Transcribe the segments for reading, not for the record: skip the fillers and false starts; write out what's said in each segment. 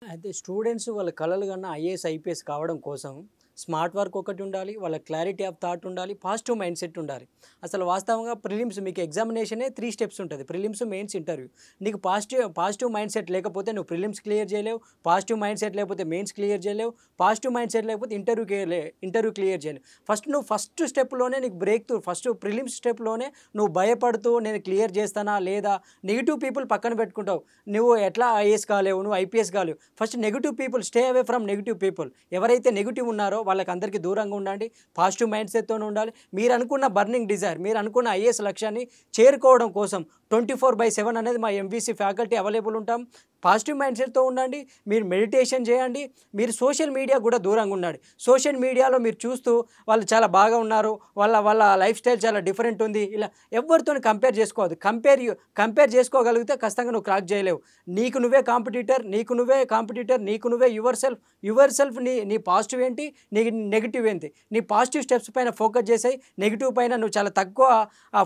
అయితే స్టూడెంట్స్ వాళ్ళ కలలు కన్నా ఐఏఎస్, ఐపీఎస్ కావడం కోసం స్మార్ట్ వర్క్ ఒకటి ఉండాలి. వాళ్ళ క్లారిటీ ఆఫ్ థాట్ ఉండాలి. పాజిటివ్ మైండ్ సెట్ ఉండాలి. అసలు వాస్తవంగా ప్రిలిమ్స్ మీకు ఎగ్జామినేషనే 3 స్టెప్స్ ఉంటది. Prelims, mains, interview. నీకు పాజిటివ్ మైండ్ సెట్ లేకపోతే నువ్వు ప్రిలిమ్స్ క్లియర్ చేయలేవు. పాజిటివ్ మైండ్ సెట్ లేకపోతే మెయిన్స్ క్లియర్ చేయలేవు. పాజిటివ్ మైండ్ సెట్ లేకపోతే ఇంటర్వ్యూ క్లియర్ చేయలేవు. ఫస్ట్ స్టెప్‌లోనే నీకు బ్రేక్ త్రూ ఫస్ట్ ప్రిలిమ్స్ స్టెప్‌లోనే నువ్వు భయపడుతూ నేను క్లియర్ చేస్తానా లేదా నెగెటివ్ పీపుల్ పక్కన పెట్టుకుంటావు. నువ్వు ఎట్లా ఐఏఎస్ కాలేవు, నువ్వు ఐపీఎస్ కాలేవు. First negative people stay away from negative people. ఎవరైతే నెగెటివ్ ఉన్నారో వాళ్ళకందరికీ దూరంగా ఉండండి. పాజిటివ్ మైండ్ సెట్‌తోనే ఉండాలి. మీరు అనుకున్న బర్నింగ్ డిజైర్, మీరు అనుకున్న ఐఏఎస్ లక్ష్యాన్ని చేరుకోవడం కోసం 24/7 అనేది మా ఎంవీసీ ఫ్యాకల్టీ అవైలబుల్ ఉంటాం. పాజిటివ్ మైండ్ సెట్‌తో ఉండండి. మీరు మెడిటేషన్ చేయండి. మీరు సోషల్ మీడియా కూడా దూరంగా ఉండండి. సోషల్ మీడియాలో మీరు చూస్తూ వాళ్ళు చాలా బాగా ఉన్నారు, వాళ్ళ వాళ్ళ లైఫ్ స్టైల్ చాలా డిఫరెంట్ ఉంది, ఇలా ఎవరితోని కంపేర్ చేసుకోవద్దు. కంపేర్ చేసుకోగలిగితే ఖచ్చితంగా నువ్వు క్రాక్ చేయలేవు. నీకు నువ్వే కాంపిటీటర్, నీకు నువ్వే యువర్ సెల్ఫ్. నీ పాజిటివ్ ఏంటి, నీ నెగిటివ్ ఏంటి, నీ పాజిటివ్ స్టెప్స్ పైన ఫోకస్ చేసేయి. నెగిటివ్ పైన నువ్వు చాలా తక్కువ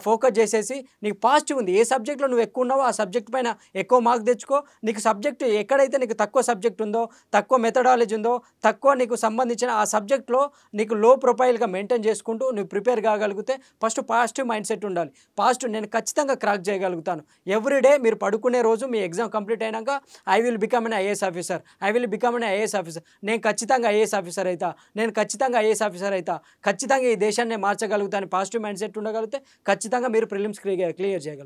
ఫోకస్ చేసేసి నీకు పాజిటివ్ ఉంది, ఏ సబ్జెక్ట్లో నువ్వు ఎక్కువ ఉన్నావో ఆ సబ్జెక్ట్ పైన ఎక్కువ మార్క్ తెచ్చుకో. నీకు సబ్జెక్ట్ ఎక్కడైతే నీకు తక్కువ సబ్జెక్ట్ ఉందో, తక్కువ మెథడాలజీ ఉందో, తక్కువ నీకు సంబంధించిన ఆ సబ్జెక్ట్లో నీకు లో ప్రొఫైల్గా మెయింటైన్ చేసుకుంటూ నువ్వు ప్రిపేర్ కాగలిగితే ఫస్ట్ పాజిటివ్ మైండ్ సెట్ ఉండాలి. నేను ఖచ్చితంగా క్రాక్ చేయగలుగుతాను. ఎవ్రీడే మీరు పడుకునే రోజు మీ ఎగ్జామ్ కంప్లీట్ అయినాక I will become an IAS officer, నేను ఖచ్చితంగా ఐఏఎస్ ఆఫీసర్ అవుతా, ఖచ్చితంగా ఈ దేశాన్ని మార్చగలుగుతాను. పాజిటివ్ మైండ్ సెట్ ఉండగలిగితే ఖచ్చితంగా మీరు ప్రిలిమ్స్ క్లియర్ చేయగలుగుతారు.